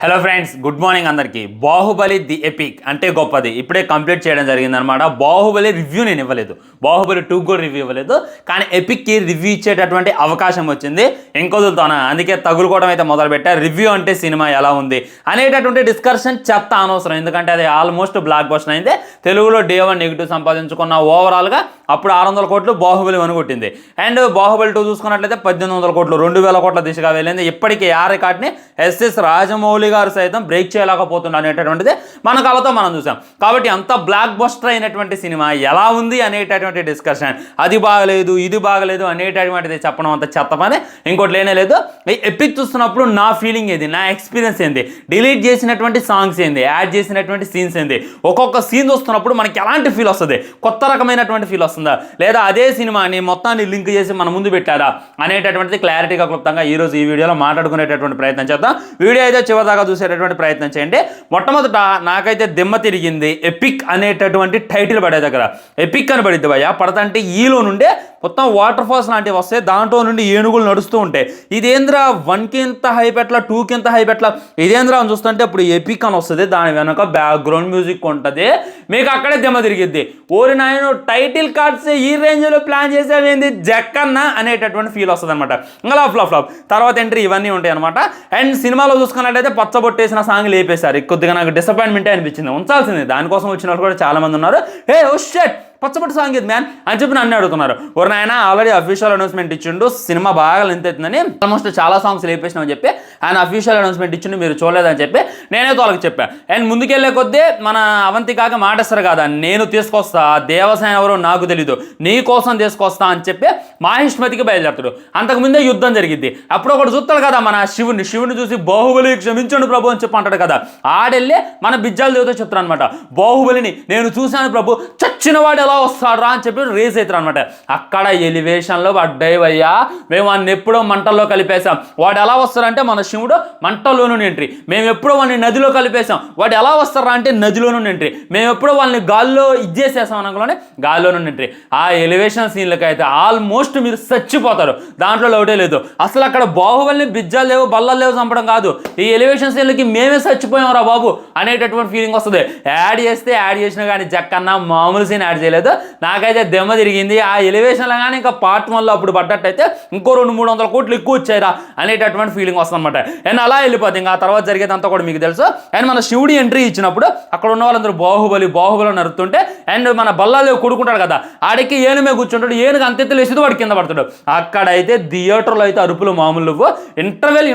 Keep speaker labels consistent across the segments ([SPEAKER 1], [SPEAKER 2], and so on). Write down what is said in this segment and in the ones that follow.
[SPEAKER 1] Hello friends, good morning అందరికీ. Baahubali the epic అంటే గొప్పది ఇప్పుడే కంప్లీట్ చేయడం జరిగిందనమాట. బాహుబలి రివ్యూ నేను ఇవ్వలేదు, బాహుబలి 2 కూడా రివ్యూ ఇవ్వలేదు, కానీ ఎపిక్కి రివ్యూ ఇచ్చేటటువంటి అవకాశం వచ్చింది. ఇంకొదులుతానా, అందుకే తగులుకోవడం అయితే మొదలుపెట్టా. రివ్యూ అంటే సినిమా ఎలా ఉంది అనేటటువంటి డిస్కషన్ చెత్త అనవసరం, ఎందుకంటే అది ఆల్మోస్ట్ బ్లాక్ బస్టర్ అయింది. తెలుగులో డే 1 నెగిటివ్ సంపాదించుకున్న ఓవరాల్గా అప్పుడు 600 కోట్లు బాహుబలి 1 కొట్టింది. అండ్ బాహుబలి 2 చూసుకున్నట్లయితే 1800 కోట్లు, 2000 కోట్ల దిశగా వెళ్ళింది. ఇప్పటికీ ఆ రికార్డ్ని ఎస్ఎస్ రాజమౌళి గారు సైతం బ్రేక్ చేయలేకపోతున్నారు అనేటటువంటిది మన కళతో మనం చూసాం. కాబట్టి అంత బ్లాక్ బస్టర్ అయినటువంటి సినిమా ఎలా ఉంది అనేటటువంటి డిస్కషన్, అది బాగలేదు ఇది బాగలేదు అనేటటువంటిది చెప్పడం అంత చెత్త పని ఇంకోటి లేనే లేదు. ఈ ఎపిక్ చూస్తున్నప్పుడు నా ఫీలింగ్ ఏంది, నా ఎక్స్పీరియన్స్ ఏంది, డిలీట్ చేసినటువంటి సాంగ్స్ ఏంది, యాడ్ చేసినటువంటి సీన్స్ ఏంది, ఒక్కొక్క సీన్ చూస్తున్నప్పుడు మనకి ఎలాంటి ఫీల్ వస్తుంది, కొత్త రకమైనటువంటి ఫీల్ వస్తుందా, లేదా అదే సినిమాని మొత్తాన్ని లింక్ చేసి మన ముందు పెట్టారా అనేటటువంటిది క్లారిటీగా క్లుప్తంగా ఈరోజు ఈ వీడియోలో మాట్లాడుకునేటటువంటి ప్రయత్నం చేద్దాం. వీడియో అయితే చివరిదాకా చూసేటటువంటి ప్రయత్నం చేయండి. మొట్టమొదట నాకైతే దిమ్మ తిరిగింది ఎపిక్ అనేటటువంటి టైటిల్ పడే దగ్గర. ఎపిక్ అని పడిద్ది భయ్య, పడతంటే ఈలో నుండే మొత్తం వాటర్ ఫాల్స్ లాంటివి వస్తాయి, దాంట్లో నుండి ఏనుగులు నడుస్తూ ఉంటాయి. ఇదేంద్రా 1కి ఇంత హైపెట్ల 2కి ఇంత హైపెట్ల ఇదేంద్రా అని చూస్తుంటే ఇప్పుడు ఎపిక్ అని వస్తుంది, దాని వెనక బ్యాక్గ్రౌండ్ మ్యూజిక్ ఉంటుంది, మీకు అక్కడే దిమ్మ తిరిగిద్ది. ఓరి నాయన టైటిల్ కార్డ్స్ ఈ రేంజ్లో ప్లాన్ చేసేవేంది జక్కన్న అనేటటువంటి ఫీల్ వస్తుంది అనమాట. ఇంకా ఫ్లాప్ తర్వాత ఎంట్రీ ఇవన్నీ ఉంటాయి అనమాట. అండ్ సినిమాలో చూసుకున్నట్లయితే పచ్చబొట్టేసిన సాంగ్ లేపేశారు, కొద్దిగా నాకు డిసప్పాయింట్మెంటే అనిపించింది. ఉంచాల్సింది, దానికోసం వచ్చిన వాళ్ళు కూడా చాలా మంది ఉన్నారు. హే ఓ షట్ పచ్చబొట్టు సాంగ్ ఇది మ్యాన్ అని చెప్పి నన్ను అడుగుతున్నారు. ఒక ఆయన ఆల్రెడీ అఫీషియల్ అనౌన్స్మెంట్ ఇచ్చిండు, సినిమా బాగా లెంత్ అవుతుందని, ఆల్మోస్ట్ చాలా సాంగ్స్ లేపేసినామని చెప్పి ఆయన అఫీషియల్ అనౌన్స్మెంట్ ఇచ్చిండు, మీరు చూడలేదని చెప్పి నేనైతే వాళ్ళకి చెప్పాను. అండ్ ముందుకెళ్ళే కొద్దీ మన అవంతికాక మాటేస్తారు కదా, నేను తీసుకొస్తా, దేవసేన ఎవరో నాకు తెలీదు, నీ కోసం తీసుకొస్తా అని చెప్పి మాహిష్మతికి బయలుదేరుతాడు. అంతకుముందే యుద్ధం జరిగింది. అప్పుడు ఒకటి చూస్తాడు కదా మన శివుని చూసి బాహుబలి క్షమించండు ప్రభు అని చెప్పి అంటాడు కదా, ఆడెళ్ళి మన బిజ్జాల దేవతో చెప్తారు అనమాట, బాహుబలిని నేను చూశాను ప్రభు, చచ్చిన వాడు ఎలా వస్తాడు రా అని చెప్పి రేస్ అవుతారు అనమాట. అక్కడ ఎలివేషన్లో అడ్డయ్యా, మేము వాడిని ఎప్పుడో మంటల్లో కలిపేశాం, వాడు ఎలా వస్తారంటే మన శివుడు మంటల్లో నుండి ఎంట్రీ, మేము ఎప్పుడో వాడిని నదిలో కలిపేశాం, వాడు ఎలా వస్తారా అంటే నదిలో నుండి ఎంట్రీ, మేము ఎప్పుడో వాళ్ళని గాల్లో ఇచ్చేసేసాం అనగానే గాల్లో నుండి ఎంట్రీ. ఆ ఎలివేషన్ సీన్లకి అయితే ఆల్మోస్ట్ మీరు చచ్చిపోతారు, దాంట్లో లోటే లేదు. అసలు అక్కడ బాహుబలిని బిజ్జాలు లేవు బల్లలు లేవు చంపడం కాదు, ఈ ఎలివేషన్ సీన్లకి మేమే చచ్చిపోయాం రా బాబు అనేటటువంటి ఫీలింగ్ వస్తుంది. యాడ్ చేసినా కానీ జక్కన్న మామూలు సీన్ యాడ్ చేయలేదు, నాకైతే దెమ్మ తిరిగింది. ఆ ఎలివేషన్లో కానీ ఇంకా పార్ట్ 1లో అప్పుడు పడ్డట్టయితే ఇంకో 200-300 కోట్లు ఎక్కువ వచ్చాయిరా అనేటటువంటి ఫీలింగ్ వస్తుంది అనమాట. అండ్ అలా వెళ్ళిపోతుంది. ఇంకా ఆ తర్వాత జరిగేదంతా కూడా మీకు తెలుసు. అండ్ మన శివుడి ఎంట్రీ ఇచ్చినప్పుడు అక్కడ ఉన్న వాళ్ళందరూ బాహుబలి నరుతుంటే, అండ్ మన బల్లాలు కొడుకుంటాడు కదా, ఆడికి ఏనుమే కూర్చుంటాడు, ఏనుగు అంతెత్తులు వేసేది వాడు కింద పడతాడు. అక్కడైతే థియేటర్లో అయితే అరుపులు మామూలు, ఇంటర్వెల్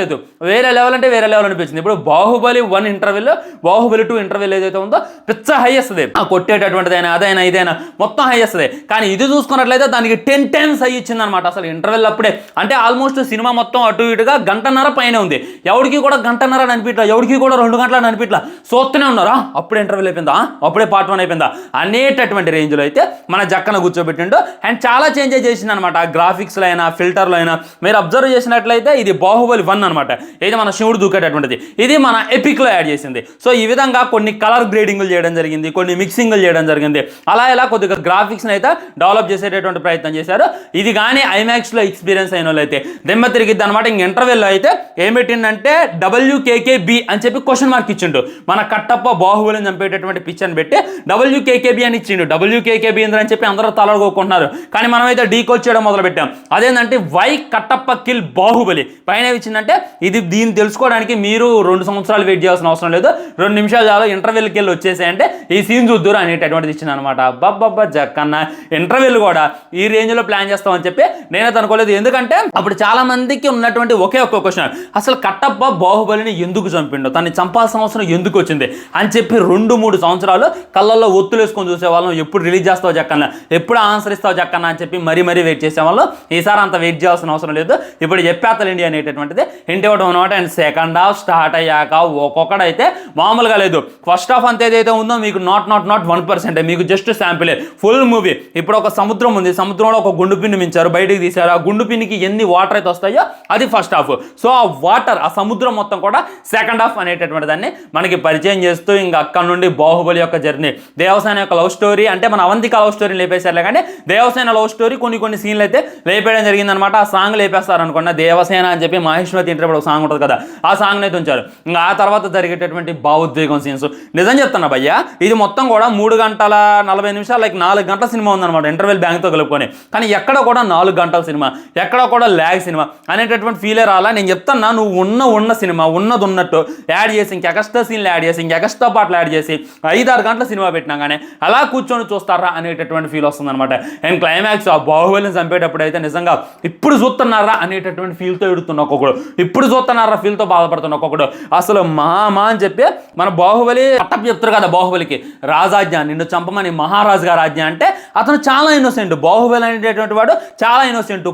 [SPEAKER 1] లేదు, వేరే లెవెల్ అంటే వేరే లెవెల్ అనిపించింది. ఇప్పుడు బాహుబలి 1 ఇంటర్వెల్, బాహుబలి 2 ఇంటర్వెల్ ఏదైతే ఉందో పిచ్చ హై వస్తుంది, కొట్టేటటువంటిదైనా అదైనా ఇదైనా మొత్తం హై వస్తుంది. కానీ ఇది చూసుకున్నట్లయితే దానికి 10 times హై ఇచ్చింది అనమాట. అసలు ఇంటర్వెల్ అప్పుడే అంటే ఆల్మోస్ట్ సినిమా మొత్తం అటు ఇటుగా 1.5 గంట పైన ఉంది, ఎవరికి కూడా 1.5 గంట అనిపించలా, ఎవరికి కూడా 2 గంటలు అనిపించలా, చూస్తూనే ఉన్నారా అప్పుడే ఇంటర్వెల్ అయిపోయిందా, అప్పుడే పార్ట్ 1 అయిపోయిందా అనేటటువంటి రేంజ్లో అయితే మన జక్కన కూర్చోబెట్టిండు. అండ్ చాలా చేంజెస్ చేసింది అనమాట, గ్రాఫిక్స్లో అయినా ఫిల్టర్లో అయినా. మీరు అబ్జర్వ్ చేసినట్లయితే ఇది బాహుబలి 1 అనమాట, ఇది మన శివుడు దూకేటటువంటిది, ఇది మన ఎపిక్లో యాడ్ చేసింది. సో ఈ విధంగా కొన్ని కలర్ గ్రేడింగ్లు చేయడం జరిగింది, కొన్ని మిక్సింగ్లు చేయడం జరిగింది, అలా ఇలా కొద్దిగా గ్రాఫిక్స్ని అయితే డెవలప్ చేసేటటువంటి ప్రయత్నం చేశారు. ఇది కానీ ఐమాక్స్లో ఎక్స్పీరియన్స్ అయిన వాళ్ళు అయితే దెమ్మ తిరిగిద్ది అనమాట. ఇంక ఇంటర్వెల్లో అయితే ఏం పెట్టిందంటే WKKB అని చెప్పి క్వశ్చన్ మార్క్ ఇచ్చిండు, మన కట్టప్ప బాహుబలిని చంపేటటువంటి పిక్చర్ని పెట్టి WKKB అని ఇచ్చిండు. WKKB అని చెప్పి అందరూ తలగొక్కుంటున్నారు, కానీ మనమైతే డీకోడ్ చేయడం మొదలు పెట్టాం. అదేంటంటే వై కట్టప్ప కిల్ బాహుబలి పైన ఇచ్చిందంటే ఇది దీన్ని తెలుసుకోవడానికి మీరు 2 సంవత్సరాలు వెయిట్ చేయాల్సిన అవసరం లేదు, 2 నిమిషాలు చాలా ఇంటర్వెల్కి వెళ్ళి వచ్చేసాయంటే ఈ సీన్ చూద్దురు అనేటటువంటిది ఇచ్చింది అనమాట. అబ్బబ్బబ్బా జక్కన్న ఇంటర్వెల్ కూడా ఈ రేంజ్లో ప్లాన్ చేస్తామని చెప్పి నేనైతే అనుకోలేదు. ఎందుకంటే అప్పుడు చాలా మందికి ఉన్నటువంటి ఒకే ఒక్క క్వశ్చన్, అసలు కట్టప్ప బాహుబలిని ఎందుకు చంపిండో, తనని చంపాల్సిన అవసరం ఎందుకు వచ్చింది అని చెప్పి 2-3 సంవత్సరాలు కళ్ళల్లో ఒత్తులు వేసుకొని చూసేవాళ్ళం. ఎప్పుడు రిలీజ్ చేస్తావు జక్కన్న, ఎప్పుడు ఆన్సర్ ఇస్తావు జక్కన్న అని చెప్పి మరీ వెయిట్ చేసేవాళ్ళం. ఈసారి అంత వెయిట్ చేయాల్సిన అవసరం లేదు, ఇప్పుడు చెప్పేతలేండి అనేటటువంటిది ఇంటి ఇవ్వడం అనమాట. అండ్ సెకండ్ హాఫ్ స్టార్ట్ అయ్యాక ఒక్కొక్కడైతే మామూలుగా లేదు. ఫస్ట్ హాఫ్ అంత ఏదైతే ఉందో మీకు నాట్ 1%, మీకు జస్ట్ శాంపిలే ఫుల్ మూవీ. ఇప్పుడు ఒక సముద్రం ఉంది, సముద్రంలో ఒక గుండు పిన్ను మించారు, బయటికి తీశారు. ఆ గుండు పిన్నికి ఎన్ని వాటర్ అయితే వస్తాయో అది ఫస్ట్ హాఫ్. సో ఆ వాటర్, ఆ సముద్రం మొత్తం కూడా సెకండ్ హాఫ్ అనేటటువంటి దాన్ని మనకి పరిచయం చేస్తూ ఇంకా అక్కడ నుండి బాహుబలి యొక్క జర్నీ, దేవసేన యొక్క లవ్ స్టోరీ, అంటే మన అవంతిక లవ్ స్టోరీ లేపేశారులే కానీ దేవసేన లవ్ స్టోరీ కొన్ని సీన్లు అయితే లేపేయడం జరిగిందనమాట. ఆ సాంగ్ లేపేస్తారు అనుకున్న దేవసేన అని చెప్పి మహేష్మతి ఇంటర్వ్యూ ఒక సాంగ్ ఉంటుంది కదా, ఆ సాంగ్ అయితే ఉంచారు. ఇంకా ఆ తర్వాత జరిగేటటువంటి భావోద్వేగం సీన్స్ నిజం చెప్తున్నా భయ్యా, ఇది మొత్తం కూడా 3 గంటల 40 నిమిషాలు, లైక్ 4 గంటల సినిమా ఉందన్నమాట ఇంటర్వెల్ బ్యాంక్తో కలుపుకొని. కానీ ఎక్కడ కూడా 4 గంటల సినిమా, ఎక్కడ కూడా ల్యాగ్ సినిమా అనేటటువంటి ఫీలే రాలా. నేను చెప్తున్నా, నువ్వు ఉన్న సినిమా ఉన్నది ఉన్నట్టు యాడ్ చేసి, ఇంక ఎక్స్ట్రా సీన్లు యాడ్ చేసి, ఇంక ఎక్స్ట్రా పాటలు యాడ్ చేసి 5-6 గంటల సినిమా పెట్టినా కానీ అలా కూర్చొని చూస్తారా అనేటటువంటి ఫీల్ వస్తుంది అనమాట. అండ్ క్లైమాక్స్ ఆ బాహుబలిని చంపేటప్పుడు అయితే నిజంగా ఇప్పుడు చూస్తున్నారా అనేటటువంటి ఫీల్తో ఎడుతున్న ఒక్కొక్కడు, ఇప్పుడు చూస్తున్నారా ఫీల్తో బాధపడుతున్న ఒక్కొక్కడు. అసలు మా అని చెప్పి మన బాహుబలి పట్టపు చెప్తారు కదా, బాహుబలికి రాజాజ్ఞ, నిన్ను చంపమని మహారాజు గారి ఆజ్ఞ అంటే అతను చాలా ఇన్నోసెంట్. బాహుబలి అనేటటువంటి వాడు చాలా ఇన్నోసెంట్.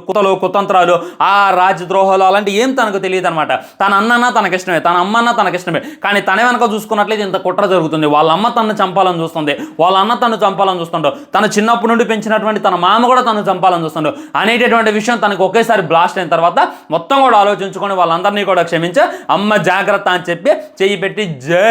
[SPEAKER 1] కుతంత్రాలు, ఆ రాజద్రోహాలు అలాంటి ఏం తనకు తెలియదు అనమాట. తన అన్నన్నా తనకిష్టమే, తన అమ్మన్నా తనకిష్టమే. కానీ తన వెనక చూసుకున్నట్లయితే ఇంత కుట్ర జరుగుతుంది. వాళ్ళ అమ్మ తనను చంపాలని చూస్తుంది, వాళ్ళ అన్న తను చంపాలని చూస్తుండో, తన చిన్నప్పటి నుండి పెంచినటువంటి తన మామ కూడా తను చంపాలని చూస్తుండో అనేటటువంటి విషయం తనకు ఒకేసారి బ్లాస్ట్ అయిన తర్వాత మొత్తం కూడా ఆలోచించుకొని వాళ్ళందరినీ కూడా క్షమించి అమ్మ జాగ్రత్త అని చెప్పి చెయ్యి పెట్టి జై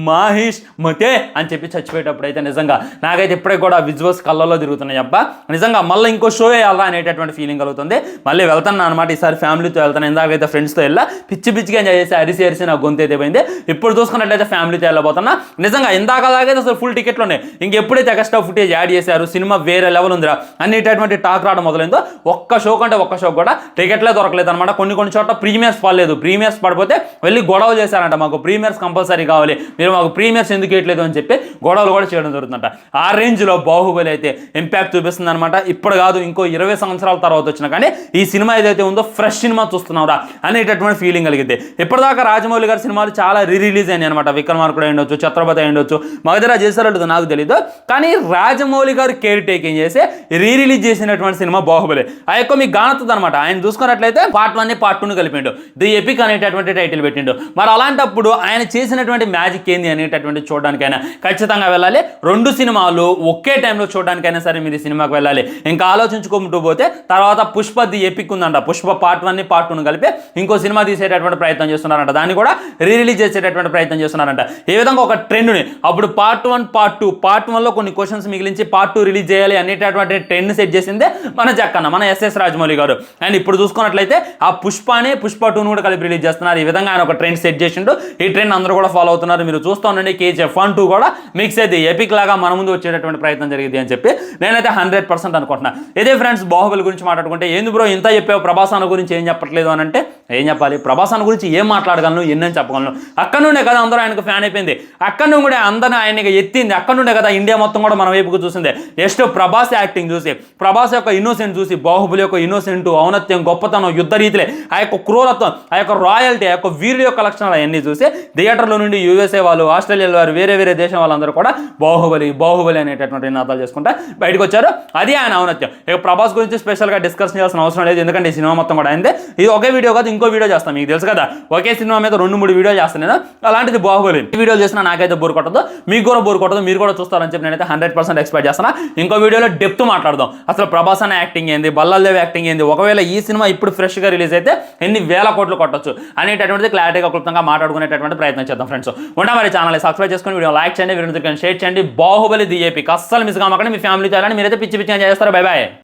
[SPEAKER 1] మహేష్ మతే అని చెప్పి చచ్చిపోయేటప్పుడు అయితే నిజంగా నాకైతే ఇప్పటికి కూడా విజువల్స్ కళ్ళల్లో తిరుగుతున్నాయి. అబ్బా నిజంగా మళ్ళీ ఇంకో షో వేయాలా అనేటటువంటి ఫీలింగ్ కలుగుతుంది. మళ్ళీ వెళ్తాను అనమాట, ఈసారి ఫ్యామిలీతో వెళ్తాను. ఇందాకైతే ఫ్రెండ్స్తో వెళ్ళా, పిచ్చిగా ఎంజాయ్ చేసి అరిసి నా గొంతు అయితే పోయింది. ఇప్పుడు చూసుకున్నట్లయితే ఫ్యామిలీతో వెళ్ళబోతున్నా. నిజంగా ఇందాకలాగైతే అసలు ఫుల్ టికెట్లు ఉన్నాయి. ఇంకెప్పుడైతే ఎక్స్ట్రా ఫుటేజ్ యాడ్ చేశారు, సినిమా వేరే లెవెల్ ఉందిరా అనేటటువంటి టాక్ రావడం మొదలైందో, ఒక్క షో కంటే ఒక్క షో కూడా టికెట్లే దొరకలేదు అనమాట. కొన్ని చోట్ల ప్రీమియర్స్ పడలేదు. ప్రీమియర్స్ పడిపోతే వెళ్ళి గొడవ చేశారంట, మాకు ప్రీమియర్స్ కంపల్సరీ కావాలి, మీరు మాకు ప్రీమియర్స్ ఎందుకు ఇవ్వట్లేదు అని చెప్పి గొడవలు కూడా చేయడం జరుగుతుందంట. ఆ రేంజ్లో బాహుబలి అయితే ఇంపాక్ట్ చూపిస్తుంది అనమాట. ఇప్పుడు కాదు, ఇంకో 20 సంవత్సరాల తర్వాత వచ్చినా కానీ ఈ సినిమా ఏదైతే ఉందో ఫ్రెష్ సినిమా చూస్తున్నావురా అనేటటువంటి ఫీలింగ్ కలిగింది. ఇప్పటిదాకా రాజమౌళి గారి సినిమాలు చాలా రిలీజ్ అయినాయి అనమాట. విక్రమార్కుడు అయి ఉండొచ్చు, ఛత్రపతి అయి ఉండొచ్చు, మగధీర చేశారో నాకు తెలీదు. కానీ రాజమౌళి గారు కేర్ టేకింగ్ చేసి రిలీజ్ చేసినటువంటి సినిమా బాహుబలి. ఆ యొక్క మీకు గానతుంది అనమాట. ఆయన చూసుకున్నట్లయితే పార్ట్ 1 పార్ట్ 2 కలిపిండు, ది ఎపిక్ అనేటటువంటి టైటిల్ పెట్టిండు. మరి అలాంటప్పుడు ఆయన చేసినటువంటి మ్యాజిక్ ఏంది అనేటటువంటి చూడడానికైనా ఖచ్చితంగా వెళ్ళాలి. 2 సినిమాలు ఒకే టైంలో చూడడానికైనా సరే మీరు ఈ సినిమాకి వెళ్ళాలి. ఇంకా ఆలోచించుకుంటూ పోతే తర్వాత పుష్ప ది ఎపిక్ ఉందంట, పుష్ప పార్ట్ 1 పార్ట్ 2 కలిపి ఇంకో సినిమా తీసేటటువంటి ప్రయత్నం చేస్తున్నారంట. దాన్ని కూడా రిలీజ్ చేసేటటువంటి ప్రయత్నం చేస్తున్నారంట. ఏ విధంగా ఒక ట్రెండ్ని అప్పుడు పార్ట్ 1 పార్ట్ 1లో కొన్ని క్వశ్చన్స్ మిగిలించి పార్ట్ 2 రిలీజ్ చేయాలి అనేటటువంటి ట్రెండ్ సెట్ చేసిందే మన జక్కన్న, మన ఎస్ఎస్ రాజమౌళి గారు. అండ్ ఇప్పుడు చూసుకున్నట్లయితే ఆ పుష్ప 2 కూడా కలిపి రిలీజ్ చేస్తున్నారు. ఈ విధంగా ఆయన ఒక ట్రెండ్ సెట్ చేసిండు. ఈ ట్రెండ్ అందరూ కూడా ఫాలో అవుతున్నారు. మీరు చూస్తూ ఉండండి, KGF 1, 2 కూడా మిక్స్ అయితే ఎపిక్ లాగా మన ముందు వచ్చేటటువంటి ప్రయత్నం జరిగింది అని చెప్పి నేనైతే 100% అనుకుంటున్నా. ఇదే ఫ్రెండ్స్, బాహుబలి గురించి మాట్లాడుకుంటే ఏంది బ్రో ఇంత చెప్పావు, ప్రభాస్ అన్న గురించి ఏం చెప్పట్లేదు అని అంటే ఏం చెప్పాలి? ప్రభాస్ అన్న గురించి ఏం మాట్లాడగలను, ఎన్నని చెప్పగలను? అక్కడ నుండే కదా అందరూ ఆయనకు ఫ్యాన్ అయిపోయింది, అక్కడ నుండి కూడా అందరిని ఆయనకి ఎత్తింది, అక్కడ నుండే కదా ఇండియా మొత్తం కూడా మన వైపుకు చూసింది. నెక్స్ట్ ప్రభాస్ యాక్టింగ్ చూసి, ప్రభాస్ యొక్క ఇన్నోసెంట్ చూసి, బాహుబలి యొక్క ఇన్నోసెంట్, ఔన్నత్యం, గొప్పతనం, యుద్ధ రీతిలే, ఆ యొక్క క్రూరత్వం, ఆ యొక్క రాయల్టీ, ఆ యొక్క వీరుల యొక్క లక్షణాలు అవన్నీ చూసి థియేటర్లో నుండి USA వాళ్ళు, ఆస్ట్రేలియా వారు, వేరే దేశం వాళ్ళందరూ కూడా బాహుబలి అనేటటువంటి నినాదాలు చేసుకుంటా బయటకు వచ్చారు. అది ఆయన ఔన్నత్యం. ఇక ప్రభాస్ గురించి స్పెషల్గా డిస్కస్ చేయాల్సిన అవసరం లేదు, ఎందుకంటే ఈ సినిమా మొత్తం కూడా అయింది. ఇది ఒకే వీడియో కాదు, ఇంకో వీడియో చేస్తాను. మీకు తెలుసు కదా, ఒకే సినిమా మీద 2-3 వీడియో చేస్తాను నేను. అలాంటిది బాహుబలి ఈ వీడియోలు చేసినా నాకైతే బోర్ కొట్టదు, మీకు కూడా బోర్ కొట్టదు, మీరు కూడా చూస్తారని చెప్పి నేనైతే 100% ఎక్స్పెక్ట్ చేస్తాను. ఇంకో వీడియోలో డెప్త్ మాట్లాడదాం, అసలు ప్రభాస్ అన్న యాక్టింగ్ ఏంది, బల్లాల్దేవ్ యాక్టింగ్ ఏంది, ఒకవేళ ఈ సినిమా ఇప్పుడు ఫ్రెష్గా రిలీజ్ అయితే ఎన్ని వేల కోట్లు కొట్టొచ్చు అనేటటువంటిది క్లారిటీగా క్లుప్తంగా మాట్లాడుకునేటటువంటి ప్రయత్నం చేద్దాం ఫ్రెండ్స్. ఉంటా మరి ఛానల్ సబ్స్క్రైబ్ చేసుకొని వీడియో లైక్ చేయండి, వీడియో షేర్ చేయండి. బాహుబలి ది ఎపిక్ అస్సలు మిస్ కామాకండి, మీ ఫ్యామిలీతో వెళ్ళండి. మీరైతే పిచ్చి చేస్తారో. Bye bye.